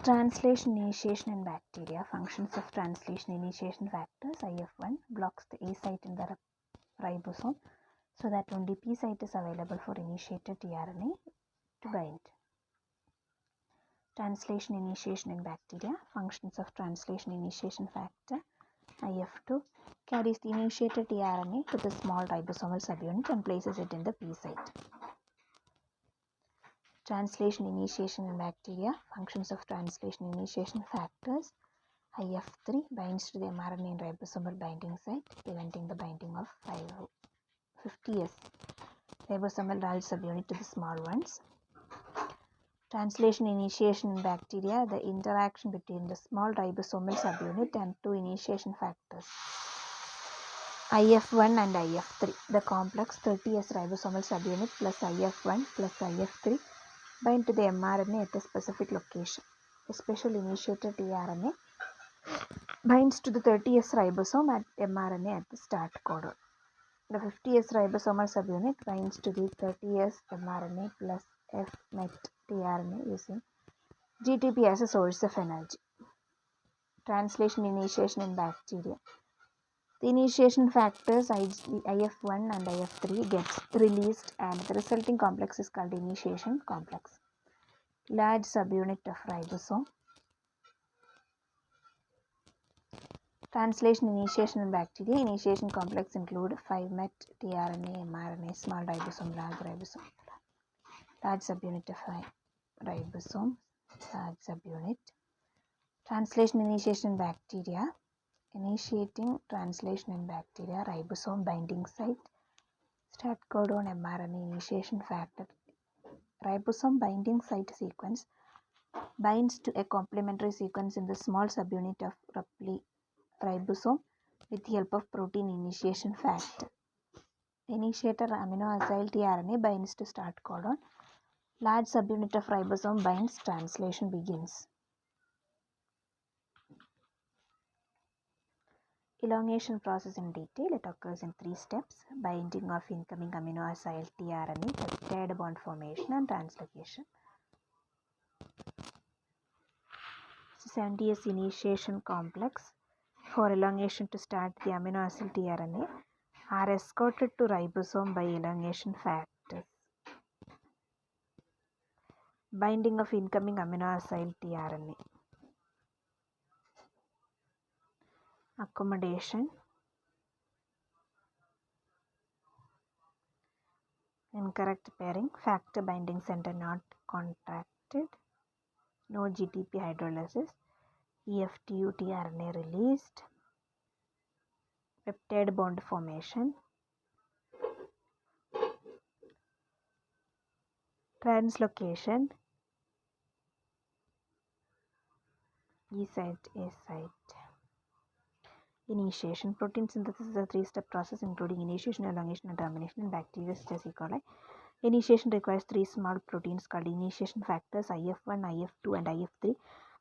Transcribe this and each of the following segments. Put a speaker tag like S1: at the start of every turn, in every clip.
S1: Translation initiation in bacteria. Functions of translation initiation factors. IF1 blocks the A site in the ribosome so that only P site is available for initiated tRNA to bind. Translation initiation in bacteria. Functions of translation initiation factor. IF2 carries the initiated tRNA to the small ribosomal subunit and places it in the P site. Translation initiation in bacteria. Functions of translation initiation factors. IF3 binds to the mRNA in ribosomal binding site, preventing the binding of 50S ribosomal large subunit to the small ones. Translation initiation in bacteria, the interaction between the small ribosomal subunit and two initiation factors, IF1 and IF3. The complex 30S ribosomal subunit plus IF1 plus IF3 bind to the mRNA at a specific location. A special initiated tRNA binds to the 30S ribosome at mRNA at the start codon. The 50S ribosomal subunit binds to the 30S mRNA plus F-met tRNA using GTP as a source of energy. Translation initiation in bacteria. The initiation factors IF1 and IF3 gets released and the resulting complex is called initiation complex. Large subunit of ribosome. Translation initiation in bacteria. Initiation complex include 5-met tRNA, mRNA, small ribosome, large ribosome. Large subunit of ribosome, large subunit. Translation initiation in bacteria. Initiating translation in bacteria, ribosome binding site, start codon mRNA initiation factor. Ribosome binding site sequence binds to a complementary sequence in the small subunit of ribosome with the help of protein initiation factor. Initiator aminoacyl tRNA binds to start codon. Large subunit of ribosome binds, translation begins. Elongation process in detail. It occurs in 3 steps: binding of incoming aminoacyl tRNA, peptide bond formation and translocation. 70S initiation complex for elongation to start the aminoacyl tRNA are escorted to ribosome by elongation factors. Binding of incoming aminoacyl tRNA. Accommodation. Incorrect pairing. Factor binding center not contracted. No GTP hydrolysis. EFTU tRNA released. Peptide bond formation. Translocation. E site, A site. Initiation. Protein synthesis is a 3-step process including initiation, elongation and termination in bacteria such as E. coli. Initiation requires 3 small proteins called initiation factors IF1, IF2 and IF3,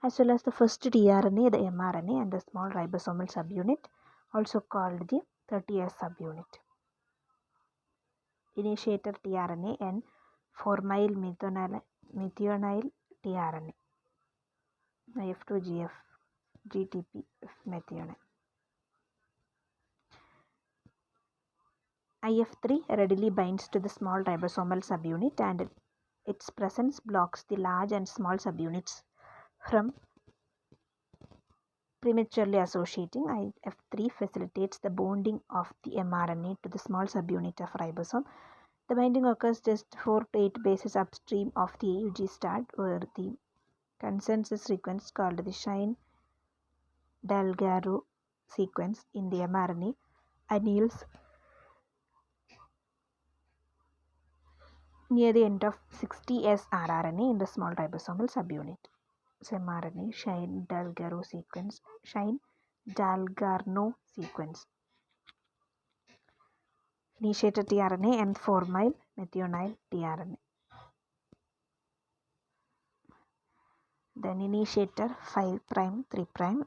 S1: as well as the first tRNA, the mRNA and the small ribosomal subunit, also called the 30S subunit. Initiator tRNA and formyl methionine tRNA, IF2 GTP methionine. IF3 readily binds to the small ribosomal subunit and its presence blocks the large and small subunits from prematurely associating. IF3 facilitates the bonding of the mRNA to the small subunit of ribosome. The binding occurs just 4 to 8 bases upstream of the AUG start, where the consensus sequence called the Shine-Dalgarno sequence in the mRNA anneals near the end of 60S rRNA in the small ribosomal subunit. So mRNA Shine-Dalgarno sequence. Shine-Dalgarno sequence. Initiator tRNA and formyl methionine tRNA. Then initiator 5', 3'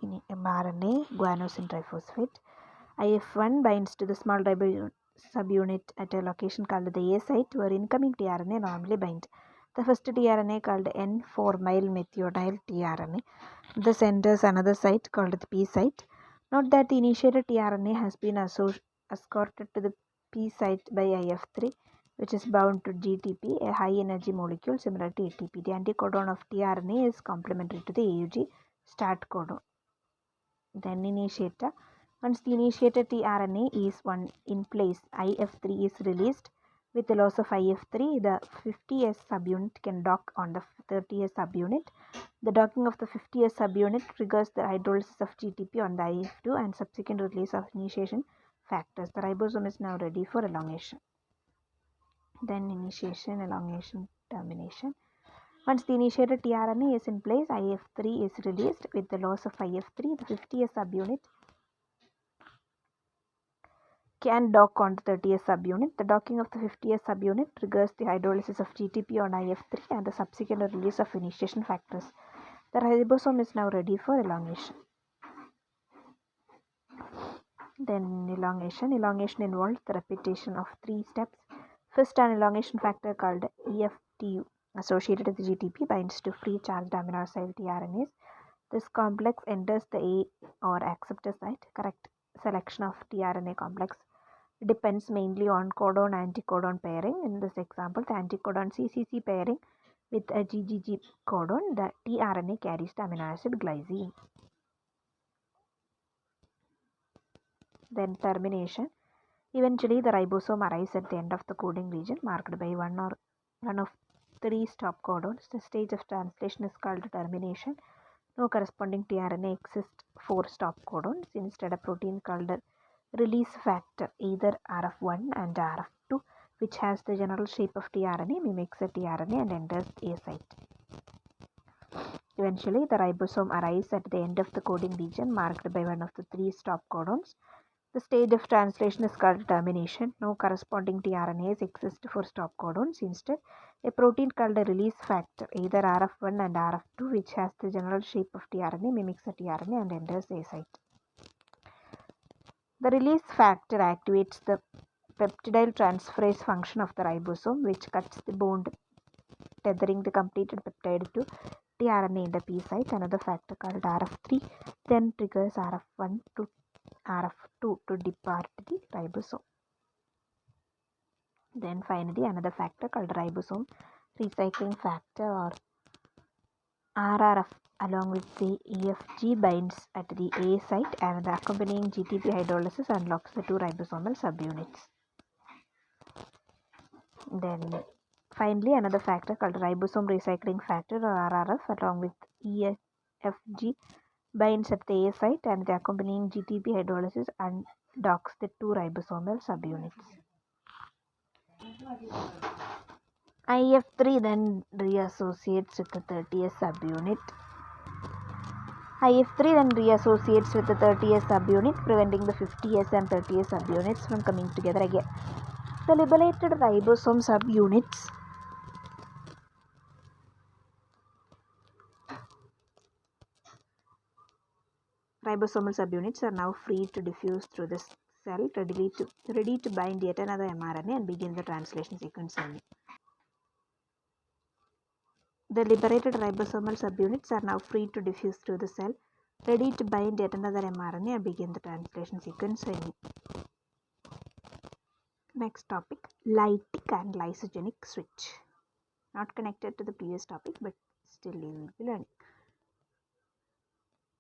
S1: in mRNA guanosine triphosphate. IF1 binds to the small subunit at a location called the A site, where incoming tRNA normally bind. The first tRNA called N4-methionine tRNA. This enters another site called the P site. Note that the initiated tRNA has been escorted to the P site by IF3, which is bound to GTP, a high energy molecule similar to ATP. The anticodon of tRNA is complementary to the AUG start codon. Then initiator. Once the initiated tRNA is in place, IF3 is released. With the loss of IF3, the 50S subunit can dock on the 30S subunit. The docking of the 50S subunit triggers the hydrolysis of GTP on the IF2 and subsequent release of initiation factors. The ribosome is now ready for elongation. Then initiation, elongation, termination. Once the initiated tRNA is in place, IF3 is released. With the loss of IF3, the 50S subunit can dock on the 30S subunit. The docking of the 50S subunit triggers the hydrolysis of GTP on IF3 and the subsequent release of initiation factors. The ribosome is now ready for elongation. Then elongation. Elongation involves the repetition of 3 steps. First, an elongation factor called EFTU associated with GTP binds to free charged amino acid tRNAs. This complex enters the A or acceptor site. Correct selection of tRNA complex depends mainly on codon-anticodon pairing. In this example, the anticodon CCC pairing with a GGG codon, the tRNA carries the amino acid glycine. Then termination. Eventually, the ribosome arrives at the end of the coding region marked by one of 3 stop codons. The stage of translation is called termination. No corresponding tRNA exists for stop codons. Instead, a protein called release factor, either RF1 and RF2, which has the general shape of tRNA, mimics a tRNA and enters A site. Eventually, the ribosome arrives at the end of the coding region marked by one of the 3 stop codons. The stage of translation is called termination. No corresponding tRNAs exist for stop codons. Instead, a protein called a release factor, either RF1 and RF2, which has the general shape of tRNA, mimics a tRNA and enters A site. The release factor activates the peptidyl transferase function of the ribosome, which cuts the bond tethering the completed peptide to tRNA in the P site. Another factor called RF3 then triggers RF1 to RF2 to depart the ribosome. Then finally, another factor called ribosome recycling factor or RRF along with the EFG binds at the A site, and the accompanying GTP hydrolysis unlocks the 2 ribosomal subunits. Then finally, another factor called ribosome recycling factor or RRF along with EFG binds at the A site, and the accompanying GTP hydrolysis undocks the 2 ribosomal subunits. IF3 then reassociates with the 30S subunit. IF3 then reassociates with the 30S subunit, preventing the 50S and 30S subunits from coming together again. The liberated ribosome subunits ribosomal subunits are now free to diffuse through the cell, ready to bind yet another mRNA and begin the translation sequence only. The liberated ribosomal subunits are now free to diffuse through the cell, ready to bind yet another mRNA and begin the translation sequence only. Next topic, lytic and lysogenic switch. Not connected to the previous topic, but still you will be learning.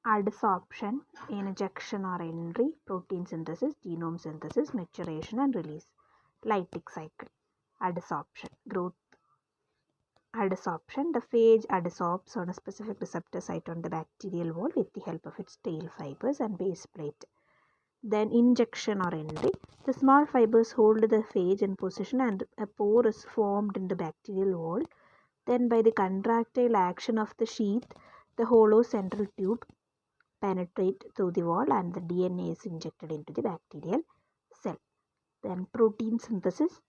S1: Adsorption, injection or entry, protein synthesis, genome synthesis, maturation and release. Lytic cycle. Adsorption, growth. Adsorption, the phage adsorbs on a specific receptor site on the bacterial wall with the help of its tail fibers and base plate. Then injection or entry, the small fibers hold the phage in position and a pore is formed in the bacterial wall. Then by the contractile action of the sheath, the hollow central tube penetrate through the wall and the DNA is injected into the bacterial cell. Then protein synthesis.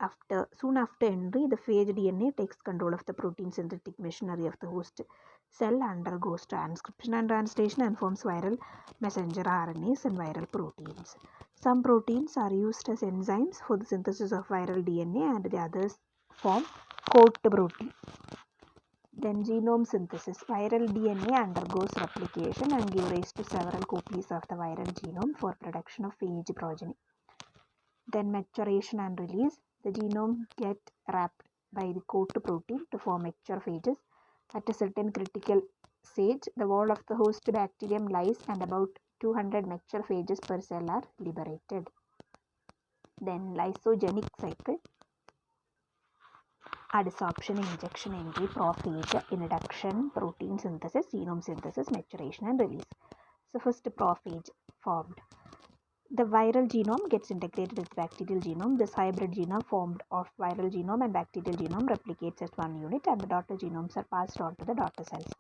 S1: Soon after entry, the phage DNA takes control of the protein synthetic machinery of the host cell, undergoes transcription and translation and forms viral messenger RNAs and viral proteins. Some proteins are used as enzymes for the synthesis of viral DNA and the others form coat protein. Then genome synthesis. Viral DNA undergoes replication and gives rise to several copies of the viral genome for production of phage progeny. Then maturation and release. The genome gets wrapped by the coat protein to form mature phages. At a certain critical stage, the wall of the host bacterium lies and about 200 mature phages per cell are liberated. Then lysogenic cycle. Adsorption, injection, entry, prophage, induction, protein synthesis, genome synthesis, maturation and release. So first prophage formed. The viral genome gets integrated with bacterial genome. This hybrid genome formed of viral genome and bacterial genome replicates as one unit and the daughter genomes are passed on to the daughter cells.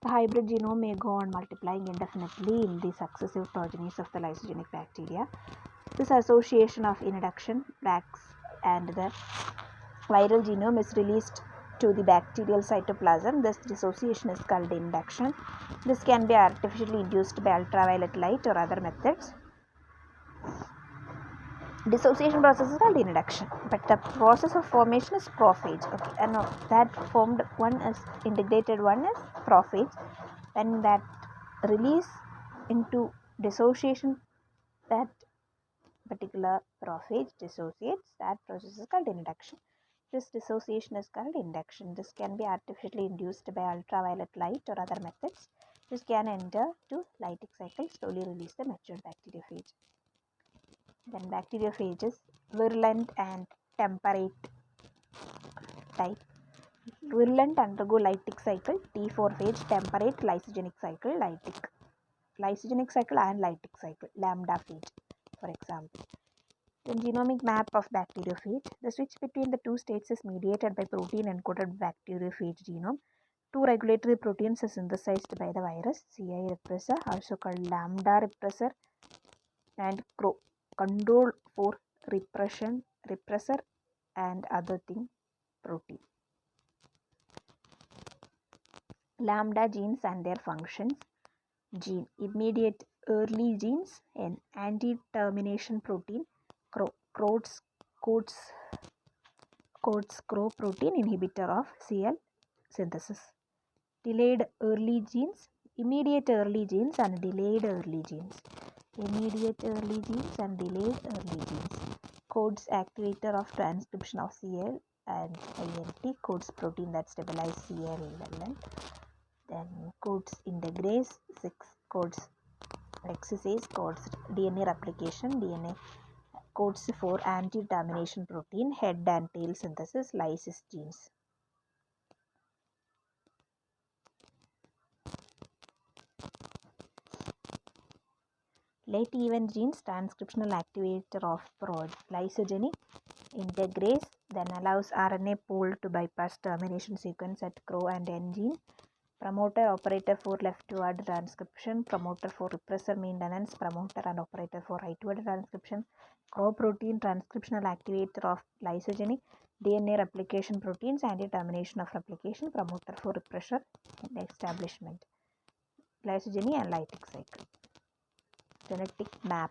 S1: The hybrid genome may go on multiplying indefinitely in the successive progenies of the lysogenic bacteria. This association of induction lacks and the viral genome is released to the bacterial cytoplasm. This dissociation is called induction. This can be artificially induced by ultraviolet light or other methods. Dissociation process is called induction, but the process of formation is prophage. Okay, and that formed one is integrated one is prophage. When that release into dissociation, that particular prophage dissociates, that process is called induction. This dissociation is called induction. This can be artificially induced by ultraviolet light or other methods. This can enter to lytic cycle, slowly release the matured bacteriophage. Then bacteriophages, virulent and temperate type. Virulent undergo lytic cycle, T4 phage, temperate lysogenic cycle, lytic. Lysogenic cycle and lytic cycle, lambda phage, for example. Then genomic map of bacteriophage. The switch between the two states is mediated by protein encoded bacteriophage genome. Two regulatory proteins are synthesized by the virus, CI repressor, also called lambda repressor, and control for repressor and other thing protein. Lambda genes and their functions. Gene immediate early genes, an anti-termination protein, codes CRO protein inhibitor of Cl synthesis. Delayed early genes, immediate early genes and delayed early genes. Immediate early genes and delayed early genes. Codes activator of transcription of Cl and INT, codes protein that stabilize Cl element. Then codes integrase, 6 codes exercise, codes DNA replication, DNA codes for anti-termination protein, head and tail synthesis, lysis genes. Late event genes, transcriptional activator of lysogeny, integrase, then allows RNA pool to bypass termination sequence at CRO and N gene. Promoter, operator for leftward transcription, promoter for repressor maintenance, promoter and operator for rightward transcription. CRO protein, transcriptional activator of lysogeny, DNA replication proteins, anti-termination of replication, promoter for repressor and establishment, lysogeny and lytic cycle. Genetic map.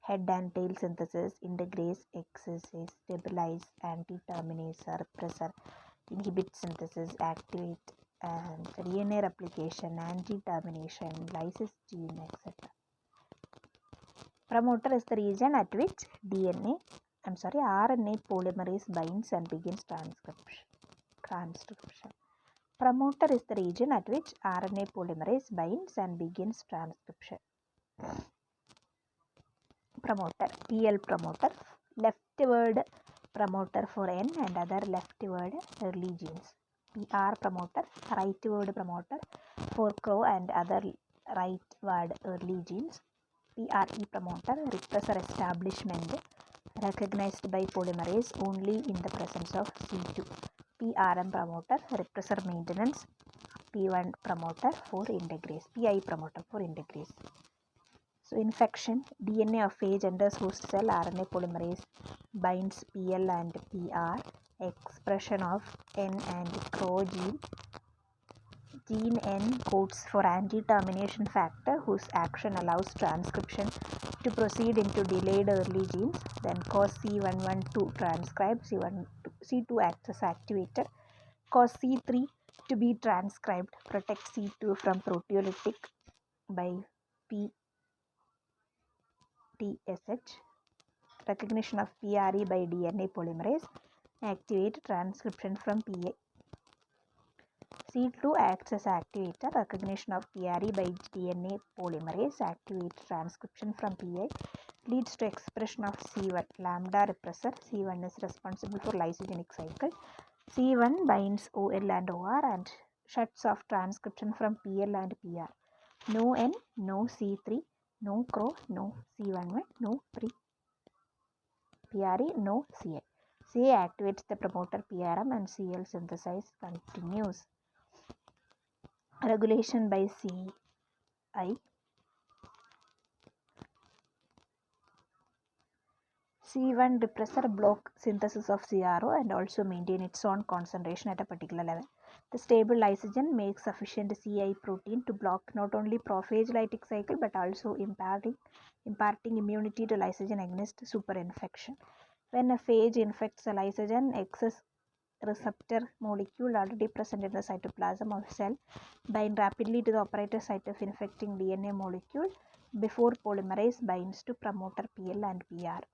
S1: Head and tail synthesis, integrase, exercise, stabilize, anti-terminase, repressor, inhibit synthesis, activate, and DNA replication, anti-termination, lysis gene, etc. Promoter is the region at which RNA polymerase binds and begins transcription. Promoter is the region at which RNA polymerase binds and begins transcription. Promoter, PL promoter, leftward promoter for N and other leftward early genes. PR promoter, rightward promoter for CRO and other rightward early genes. PRE promoter, repressor establishment recognized by polymerase only in the presence of C2. PRM promoter, repressor maintenance. P1 promoter for integrase. PI promoter for integrase. So infection, DNA of phage enters host cell, RNA polymerase binds PL and PR, expression of N and CRO gene, gene N codes for anti-termination factor whose action allows transcription to proceed into delayed early genes. Then cause C11 to transcribe, C2 acts as activator, cause C3 to be transcribed, protect C2 from proteolytic by PTSH, recognition of PRE by DNA polymerase, activate transcription from PA. C2 acts as activator, recognition of PRE by DNA polymerase, activate transcription from PA, leads to expression of C1, lambda repressor. C1 is responsible for lysogenic cycle. C1 binds OL and OR and shuts off transcription from PL and PR. No N, no C3, no CRO, no C11, no PRE, no CA. CA activates the promoter PRM and CL synthesis continues. Regulation by CI. C1 repressor block synthesis of CRO and also maintain its own concentration at a particular level. The stable lysogen makes sufficient CI protein to block not only prophage lytic cycle but also imparting immunity to lysogen against superinfection. When a phage infects a lysogen, excess receptor molecule already present in the cytoplasm of cell bind rapidly to the operator site of infecting DNA molecule before polymerase binds to promoter PL and PR.